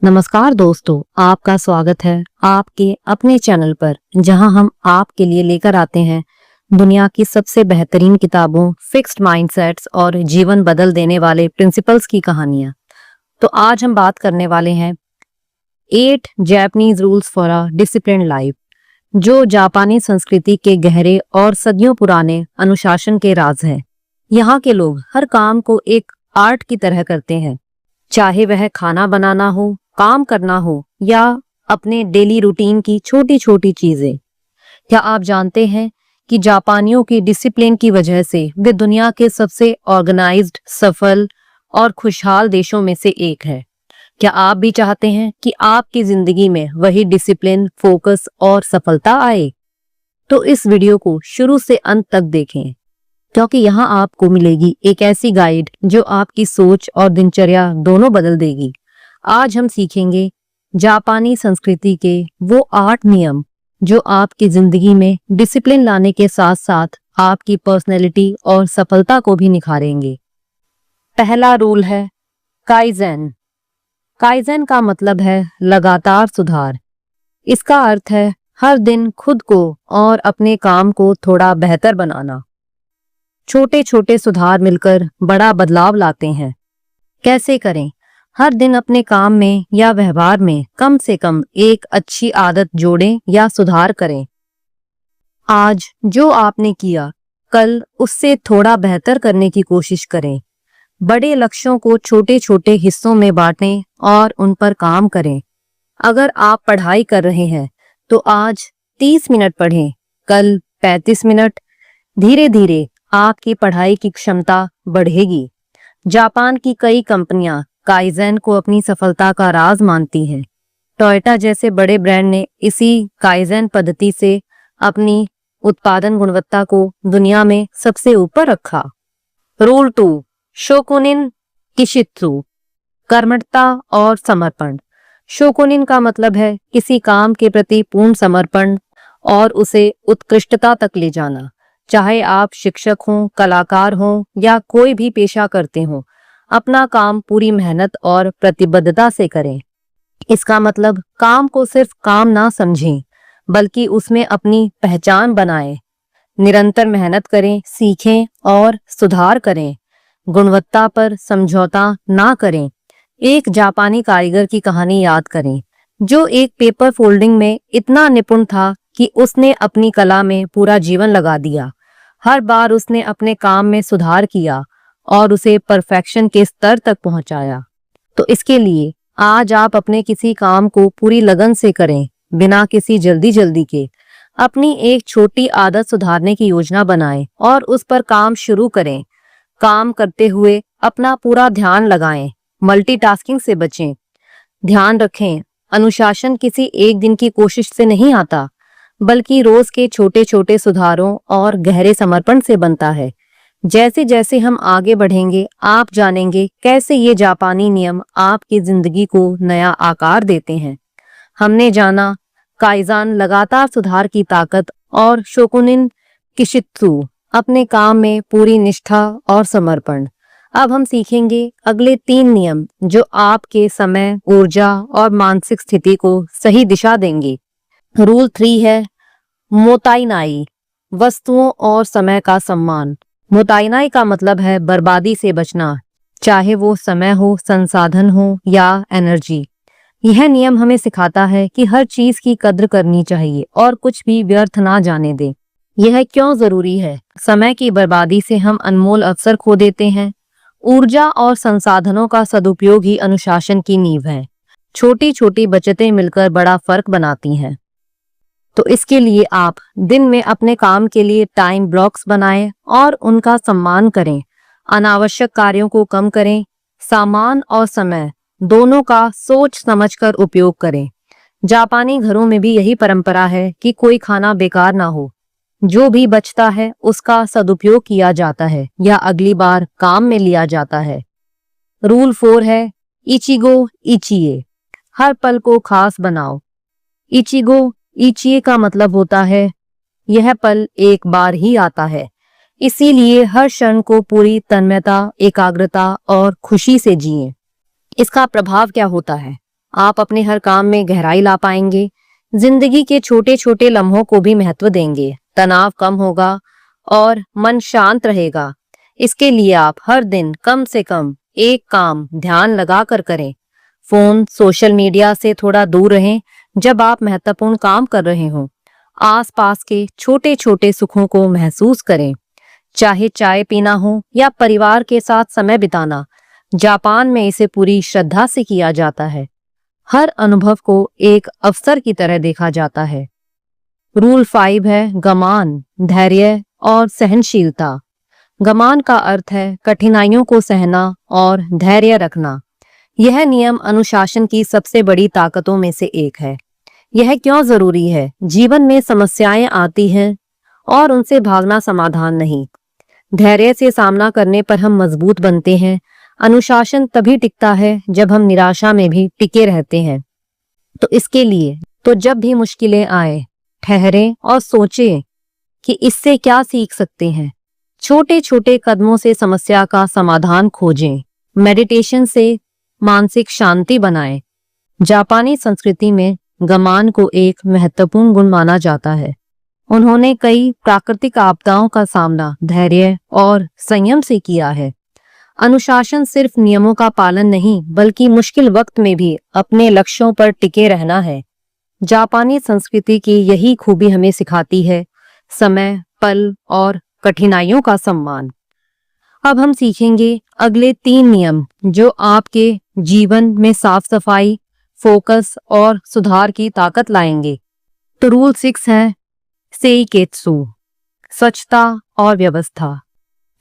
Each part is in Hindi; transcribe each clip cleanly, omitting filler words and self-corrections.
नमस्कार दोस्तों, आपका स्वागत है आपके अपने चैनल पर, जहां हम आपके लिए लेकर आते हैं दुनिया की सबसे बेहतरीन किताबों, फिक्स्ड माइंडसेट्स और जीवन बदल देने वाले प्रिंसिपल्स की कहानियां। तो आज हम बात करने वाले हैं 8 Japanese rules for a disciplined life, जो जापानी संस्कृति के गहरे और सदियों पुराने अनुशासन के राज है। यहाँ के लोग हर काम को एक आर्ट की तरह करते हैं, चाहे वह खाना बनाना हो, काम करना हो या अपने डेली रूटीन की छोटी छोटी चीजें। क्या आप जानते हैं कि जापानियों की डिसिप्लिन की वजह से वे दुनिया के सबसे ऑर्गेनाइज्ड, सफल और खुशहाल देशों में से एक है। क्या आप भी चाहते हैं कि आपकी जिंदगी में वही डिसिप्लिन, फोकस और सफलता आए? तो इस वीडियो को शुरू से अंत तक देखें, क्योंकि यहाँ आपको मिलेगी एक ऐसी गाइड जो आपकी सोच और दिनचर्या दोनों बदल देगी। आज हम सीखेंगे जापानी संस्कृति के वो 8 नियम जो आपकी जिंदगी में डिसिप्लिन लाने के साथ साथ आपकी पर्सनैलिटी और सफलता को भी निखारेंगे। पहला रूल है काइजेन। काइजेन का मतलब है लगातार सुधार। इसका अर्थ है हर दिन खुद को और अपने काम को थोड़ा बेहतर बनाना। छोटे छोटे सुधार मिलकर बड़ा बदलाव लाते हैं। कैसे करें? हर दिन अपने काम में या व्यवहार में कम से कम एक अच्छी आदत जोड़ें या सुधार करें। आज जो आपने किया, कल उससे थोड़ा बेहतर करने की कोशिश करें। बड़े लक्ष्यों को छोटे छोटे हिस्सों में बांटें और उन पर काम करें। अगर आप पढ़ाई कर रहे हैं तो आज 30 मिनट पढ़ें, कल 35 मिनट। धीरे धीरे आपकी पढ़ाई की क्षमता बढ़ेगी। जापान की कई कंपनियां काइजेन को अपनी सफलता का राज मानती हैं। टोयोटा जैसे बड़े ब्रांड ने इसी काइजेन पद्धति से अपनी उत्पादन गुणवत्ता को दुनिया में सबसे ऊपर रखा। रूल 2, शोकुनिन किशित्सु, कर्मठता और समर्पण। शोकुनिन का मतलब है किसी काम के प्रति पूर्ण समर्पण और उसे उत्कृष्टता तक ले जाना। चाहे आप शिक्षक हों, कलाकार हों या कोई भी पेशा करते हों, अपना काम पूरी मेहनत और प्रतिबद्धता से करें। इसका मतलब काम को सिर्फ काम ना समझें, बल्कि उसमें अपनी पहचान बनाएं। निरंतर मेहनत करें, सीखें और सुधार करें। गुणवत्ता पर समझौता ना करें। एक जापानी कारीगर की कहानी याद करें, जो एक पेपर फोल्डिंग में इतना निपुण था कि उसने अपनी कला में पूरा जीवन लगा दिया। हर बार उसने अपने काम में सुधार किया और उसे परफेक्शन के स्तर तक पहुंचाया। तो इसके लिए आज आप अपने किसी काम को पूरी लगन से करें, बिना किसी जल्दी के। अपनी एक छोटी आदत सुधारने की योजना बनाएं और उस पर काम शुरू करें। काम करते हुए अपना पूरा ध्यान लगाएं, मल्टीटास्किंग से बचें। ध्यान रखें, अनुशासन किसी एक दिन की कोशिश से नहीं आता, बल्कि रोज के छोटे छोटे सुधारों और गहरे समर्पण से बनता है। जैसे जैसे हम आगे बढ़ेंगे, आप जानेंगे कैसे ये जापानी नियम आपकी जिंदगी को नया आकार देते हैं। हमने जाना काइजान लगातार सुधार की ताकत और शोकुनिन किशित्सु अपने काम में पूरी निष्ठा और समर्पण। अब हम सीखेंगे अगले 3 नियम जो आपके समय, ऊर्जा और मानसिक स्थिति को सही दिशा देंगे। रूल 3 है मोताइनाई, वस्तुओं और समय का सम्मान। मोताइनाई का मतलब है बर्बादी से बचना, चाहे वो समय हो, संसाधन हो या एनर्जी। यह नियम हमें सिखाता है कि हर चीज की कद्र करनी चाहिए और कुछ भी व्यर्थ ना जाने दें। यह क्यों जरूरी है? समय की बर्बादी से हम अनमोल अवसर खो देते हैं। ऊर्जा और संसाधनों का सदुपयोग ही अनुशासन की नींव है। छोटी छोटी बचतें मिलकर बड़ा फर्क बनाती हैं। तो इसके लिए आप दिन में अपने काम के लिए टाइम ब्लॉक्स बनाएं और उनका सम्मान करें। अनावश्यक कार्यों को कम करें। सामान और समय दोनों का सोच समझकर उपयोग करें। जापानी घरों में भी यही परंपरा है कि कोई खाना बेकार ना हो। जो भी बचता है उसका सदुपयोग किया जाता है या अगली बार काम में लिया जाता है। रूल 4 है इचिगो इचिए, हर पल को खास बनाओ। इचिगो इचिए का मतलब होता है यह पल एक बार ही आता है, इसीलिए हर क्षण को पूरी तन्मयता, एकाग्रता और खुशी से जिएं। इसका प्रभाव क्या होता है? आप अपने हर काम में गहराई ला पाएंगे, जिंदगी के छोटे छोटे लम्हों को भी महत्व देंगे, तनाव कम होगा और मन शांत रहेगा। इसके लिए आप हर दिन कम से कम एक काम ध्यान लगा कर करें। फोन, सोशल मीडिया से थोड़ा दूर रहें जब आप महत्वपूर्ण काम कर रहे हों। आसपास के छोटे छोटे सुखों को महसूस करें, चाहे चाय पीना हो या परिवार के साथ समय बिताना। जापान में इसे पूरी श्रद्धा से किया जाता है। हर अनुभव को एक अवसर की तरह देखा जाता है। रूल 5 है गमान, धैर्य और सहनशीलता। गमान का अर्थ है कठिनाइयों को सहना और धैर्य रखना। यह नियम अनुशासन की सबसे बड़ी ताकतों में से एक है। यह क्यों जरूरी है? जीवन में समस्याएं आती हैं और उनसे भागना समाधान नहीं। धैर्य से सामना करने पर हम मजबूत बनते हैं। अनुशासन तभी टिकता है जब हम निराशा में भी टिके रहते हैं। तो इसके लिए जब भी मुश्किलें आए, ठहरें और सोचें कि इससे क्या सीख सकते हैं। छोटे छोटे कदमों से समस्या का समाधान खोजें। मेडिटेशन से मानसिक शांति बनाएं। जापानी संस्कृति में गमान को एक महत्वपूर्ण गुण माना जाता है। उन्होंने कई प्राकृतिक आपदाओं का सामना धैर्य और संयम से किया है। अनुशासन सिर्फ नियमों का पालन नहीं, बल्कि मुश्किल वक्त में भी अपने लक्ष्यों पर टिके रहना है। जापानी संस्कृति की यही खूबी हमें सिखाती है, समय, पल और कठिनाइयों का सम्मान। अब हम सीखेंगे अगले 3 नियम जो आपके जीवन में साफ सफाई, फोकस और सुधार की ताकत लाएंगे। तो रूल 6 है सेइकेत्सु, स्वच्छता और व्यवस्था।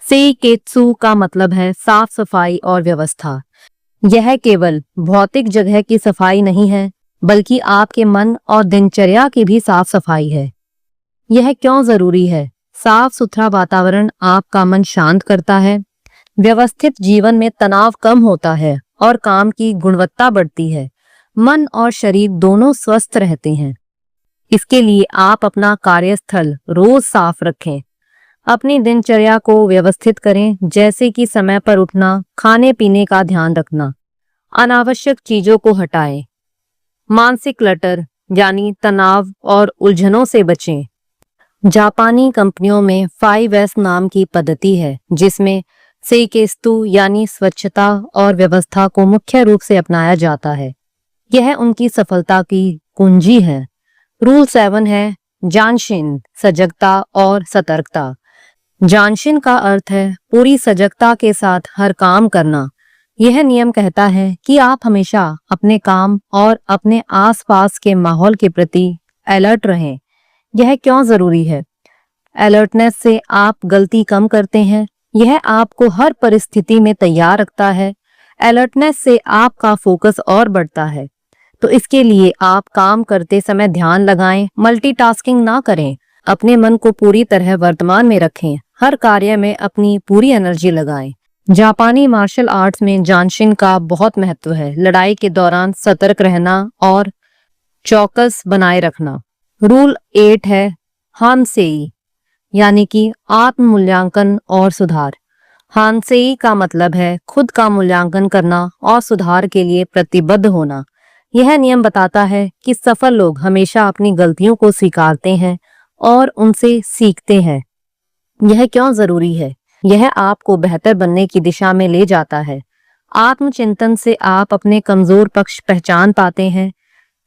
सेइकेत्सु का मतलब है साफ सफाई और व्यवस्था। यह केवल भौतिक जगह की सफाई नहीं है, बल्कि आपके मन और दिनचर्या की भी साफ सफाई है। यह क्यों जरूरी है? साफ सुथरा वातावरण आपका मन शांत करता है। व्यवस्थित जीवन में तनाव कम होता है और काम की गुणवत्ता बढ़ती है। मन और शरीर दोनों स्वस्थ रहते हैं। इसके लिए आप अपना कार्यस्थल रोज साफ रखें। अपनी दिनचर्या को व्यवस्थित करें, जैसे कि समय पर उठना, खाने पीने का ध्यान रखना, अनावश्यक चीजों को हटाएं। मानसिक क्लटर यानी तनाव और उलझनों से बचें। जापानी कंपनियों में 5S नाम की पद्धति है, जिसमें सेइकेत्सु यानी स्वच्छता और व्यवस्था को मुख्य रूप से अपनाया जाता है। यह उनकी सफलता की कुंजी है। रूल 7 है जानशिन, सजगता और सतर्कता। जानशिन का अर्थ है पूरी सजगता के साथ हर काम करना। यह नियम कहता है कि आप हमेशा अपने काम और अपने आसपास के माहौल के प्रति अलर्ट रहें। यह क्यों जरूरी है? अलर्टनेस से आप गलती कम करते हैं। यह आपको हर परिस्थिति में तैयार रखता है। अलर्टनेस से आपका फोकस और बढ़ता है। तो इसके लिए आप काम करते समय ध्यान लगाएं, मल्टीटास्किंग ना करें। अपने मन को पूरी तरह वर्तमान में रखें। हर कार्य में अपनी पूरी एनर्जी लगाएं। जापानी मार्शल आर्ट्स में जानशिन का बहुत महत्व है। लड़ाई के दौरान सतर्क रहना और चौकस बनाए रखना। रूल 8 है हानसेई, यानी कि आत्म मूल्यांकन और सुधार। हानसेई का मतलब है खुद का मूल्यांकन करना और सुधार के लिए प्रतिबद्ध होना। यह नियम बताता है कि सफल लोग हमेशा अपनी गलतियों को स्वीकारते हैं और उनसे सीखते हैं। यह क्यों जरूरी है? यह आपको बेहतर बनने की दिशा में ले जाता है। आत्मचिंतन से आप अपने कमजोर पक्ष पहचान पाते हैं।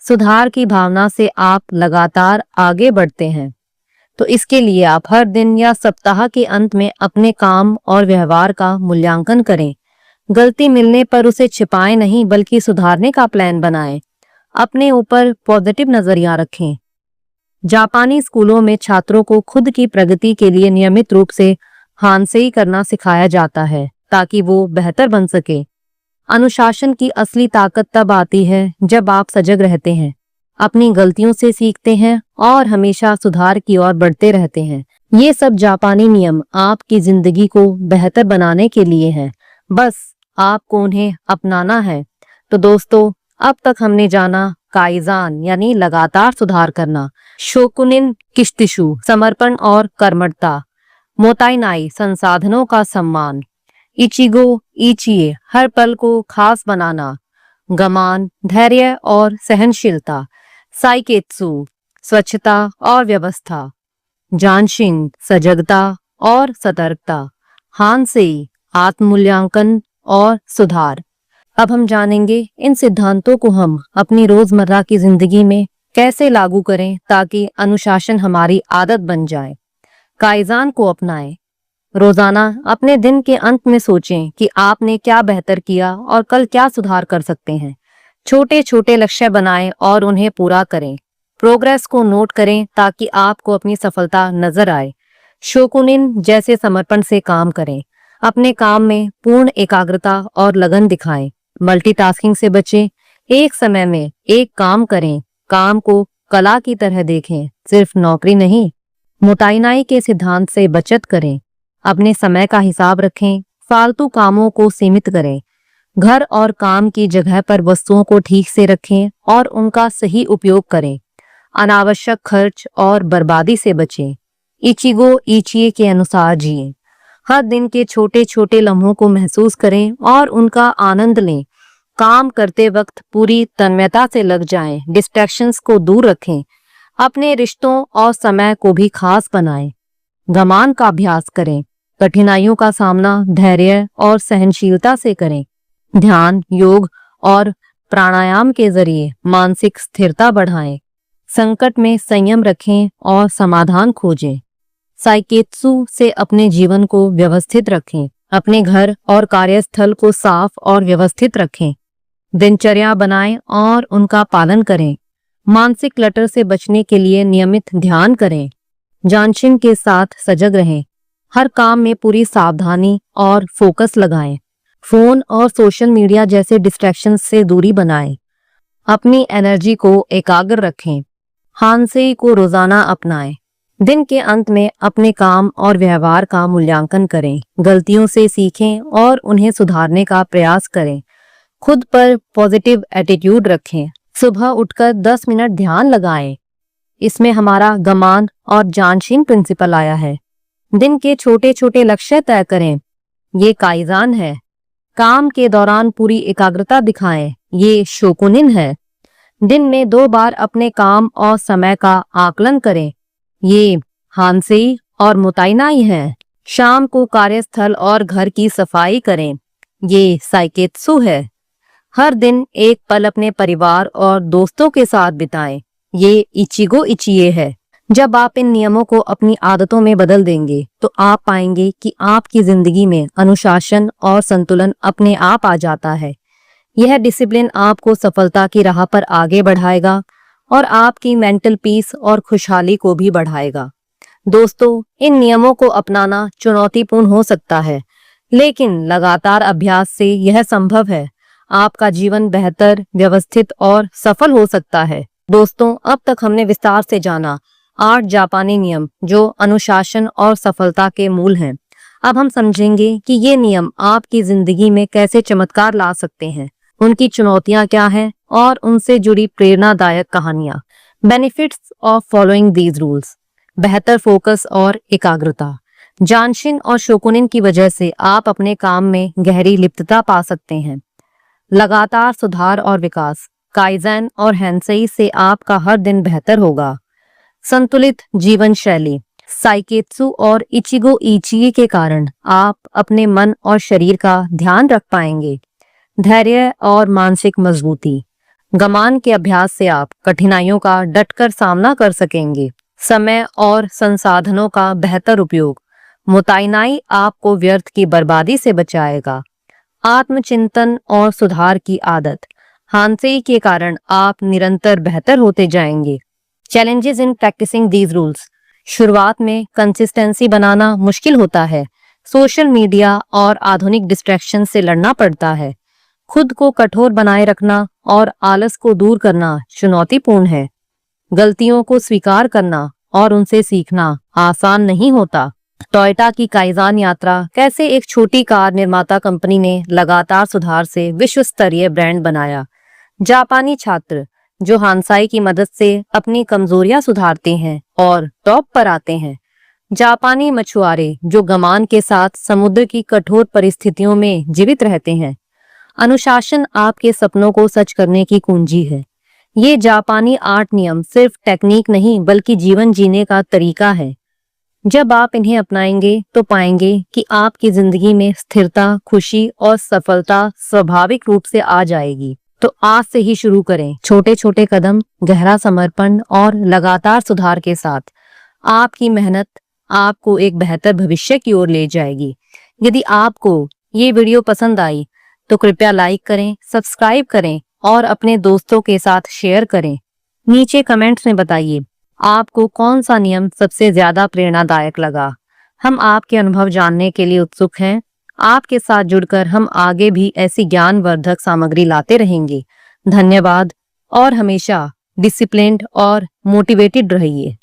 सुधार की भावना से आप लगातार आगे बढ़ते हैं। तो इसके लिए आप हर दिन या सप्ताह के अंत में अपने काम और व्यवहार का मूल्यांकन करें। गलती मिलने पर उसे छिपाएं नहीं, बल्कि सुधारने का प्लान बनाएं। अपने ऊपर पॉजिटिव नजरिया रखें। जापानी स्कूलों में छात्रों को खुद की प्रगति के लिए नियमित रूप से हानसेई करना सिखाया जाता है, ताकि वो बेहतर बन सके। अनुशासन की असली ताकत तब आती है जब आप सजग रहते हैं, अपनी गलतियों से सीखते हैं और हमेशा सुधार की ओर बढ़ते रहते हैं। ये सब जापानी नियम आपकी जिंदगी को बेहतर बनाने के लिए हैं। बस आपको उन्हें अपनाना है। तो दोस्तों, अब तक हमने जाना काइजान यानी लगातार सुधार करना, शोकुनिन किश्तिशु समर्पण और कर्मठता, मोताइनाई संसाधनों का सम्मान, इचिगो इचिए हर पल को खास बनाना, गमान धैर्य और सहनशीलता, साइकेत्सु स्वच्छता और व्यवस्था, जानशिन सजगता और सतर्कता, हानसेई आत्ममूल्यांकन और सुधार। अब हम जानेंगे इन सिद्धांतों को हम अपनी रोजमर्रा की जिंदगी में कैसे लागू करें ताकि अनुशासन हमारी आदत बन जाए। काइज़ान को अपनाएं। रोजाना अपने दिन के अंत में सोचें कि आपने क्या बेहतर किया और कल क्या सुधार कर सकते हैं। छोटे छोटे लक्ष्य बनाएं और उन्हें पूरा करें। प्रोग्रेस को नोट करें ताकि आपको अपनी सफलता नजर आए। शोकुनिन जैसे समर्पण से काम करें। अपने काम में पूर्ण एकाग्रता और लगन दिखाएं। मल्टीटास्किंग से बचें। एक समय में एक काम करें। काम को कला की तरह देखें, सिर्फ नौकरी नहीं। मोटाइनाई के सिद्धांत से बचत करें। अपने समय का हिसाब रखें। फालतू कामों को सीमित करें। घर और काम की जगह पर वस्तुओं को ठीक से रखें और उनका सही उपयोग करें। अनावश्यक खर्च और बर्बादी से बचें। इचिगो इचिए के अनुसार जिएं। हर दिन के छोटे छोटे लम्हों को महसूस करें और उनका आनंद लें। काम करते वक्त पूरी तन्मयता से लग जाएं। डिस्ट्रैक्शंस को दूर रखें। अपने रिश्तों और समय को भी खास बनाएं। गमान का अभ्यास करें। कठिनाइयों का सामना धैर्य और सहनशीलता से करें। ध्यान, योग और प्राणायाम के जरिए मानसिक स्थिरता बढ़ाएं। संकट में संयम रखें और समाधान खोजें। साइकेत्सु से अपने जीवन को व्यवस्थित रखें। अपने घर और कार्यस्थल को साफ और व्यवस्थित रखें। दिनचर्या बनाएं और उनका पालन करें। मानसिक क्लटर से बचने के लिए नियमित ध्यान करें। जानशिन के साथ सजग रहें। हर काम में पूरी सावधानी और फोकस लगाएं। फोन और सोशल मीडिया जैसे डिस्ट्रैक्शन से दूरी बनाएं। अपनी एनर्जी को एकाग्र रखें। हानसेई को रोजाना अपनाएं। दिन के अंत में अपने काम और व्यवहार का मूल्यांकन करें। गलतियों से सीखें और उन्हें सुधारने का प्रयास करें। खुद पर पॉजिटिव एटीट्यूड रखें। सुबह उठकर 10 मिनट ध्यान लगाएं। इसमें हमारा गमान और जानशीन प्रिंसिपल आया है। दिन के छोटे छोटे लक्ष्य तय करें। ये काइज़ान है। काम के दौरान पूरी एकाग्रता दिखाएं। ये शोकुनिन है। दिन में 2 बार अपने काम और समय का आकलन करें। ये हानसेई और मोटाइनाई है। शाम को कार्यस्थल और घर की सफाई करें। ये साइकेत्सु है। हर दिन एक पल अपने परिवार और दोस्तों के साथ बिताएं। ये इचिगो इचिए है। जब आप इन नियमों को अपनी आदतों में बदल देंगे तो आप पाएंगे कि आपकी जिंदगी में अनुशासन और संतुलन अपने आप आ जाता है। यह डिसिप्लिन आपको सफलता की राह पर आगे बढ़ाएगा और आपकी मेंटल पीस और खुशहाली को भी बढ़ाएगा। दोस्तों, इन नियमों को अपनाना चुनौतीपूर्ण हो सकता है, लेकिन लगातार अभ्यास से यह संभव है। आपका जीवन बेहतर, व्यवस्थित और सफल हो सकता है। दोस्तों, अब तक हमने विस्तार से जाना 8 जापानी नियम जो अनुशासन और सफलता के मूल हैं। अब हम समझेंगे कि ये नियम आपकी जिंदगी में कैसे चमत्कार ला सकते हैं, उनकी चुनौतियां क्या हैं और उनसे जुड़ी प्रेरणादायक कहानियां। Benefits of following these rules. बेहतर फोकस और एकाग्रता। जानशिन और शोकुनिन की वजह से आप अपने काम में गहरी लिप्तता पा सकते हैं। लगातार सुधार और विकास। काइज़ेन और हैंसेई से आपका हर दिन बेहतर होगा। संतुलित जीवन शैली। साइकेत्सु और इचिगो इचिए के कारण आप अपने मन और शरीर का ध्यान रख पाएंगे। धैर्य और मानसिक मजबूती। गमान के अभ्यास से आप कठिनाइयों का डटकर सामना कर सकेंगे। समय और संसाधनों का बेहतर उपयोग। मोटाइनाई आपको व्यर्थ की बर्बादी से बचाएगा। आत्मचिंतन और सुधार की आदत। हानसेई के कारण आप निरंतर बेहतर होते जाएंगे। Challenges in practising these rules. शुरुआत में कंसिस्टेंसी बनाना मुश्किल होता है। सोशल मीडिया और आधुनिक डिस्ट्रैक्शन से लड़ना पड़ता है। खुद को कठोर बनाए रखना और आलस को दूर करना चुनौतीपूर्ण है। गलतियों को स्वीकार करना और उनसे सीखना आसान नहीं होता। टोयोटा की काइज़ान यात्रा। कैसे एक छोटी कार निर्माता कंपनी ने लगातार सुधार से विश्व स्तरीय ब्रांड बनाया। जापानी छात्र जो हानसाई की मदद से अपनी कमजोरियां सुधारते हैं और टॉप पर आते हैं। जापानी मछुआरे जो गमान के साथ समुद्र की कठोर परिस्थितियों में जीवित रहते हैं। अनुशासन आपके सपनों को सच करने की कुंजी है। ये जापानी 8 नियम सिर्फ टेक्निक नहीं बल्कि जीवन जीने का तरीका है। जब आप इन्हें अपनाएंगे तो पाएंगे कि आपकी जिंदगी में स्थिरता, खुशी और सफलता स्वाभाविक रूप से आ जाएगी। तो आज से ही शुरू करें। छोटे छोटे कदम, गहरा समर्पण और लगातार सुधार के साथ आपकी मेहनत आपको एक बेहतर भविष्य की ओर ले जाएगी। यदि आपको ये वीडियो पसंद आई तो कृपया लाइक करें, सब्सक्राइब करें और अपने दोस्तों के साथ शेयर करें। नीचे कमेंट्स में बताइए आपको कौन सा नियम सबसे ज्यादा प्रेरणादायक लगा। हम आपके अनुभव जानने के लिए उत्सुक हैं। आपके साथ जुड़कर हम आगे भी ऐसी ज्ञानवर्धक सामग्री लाते रहेंगे। धन्यवाद और हमेशा डिसिप्लिन्ड और मोटिवेटेड रहिए।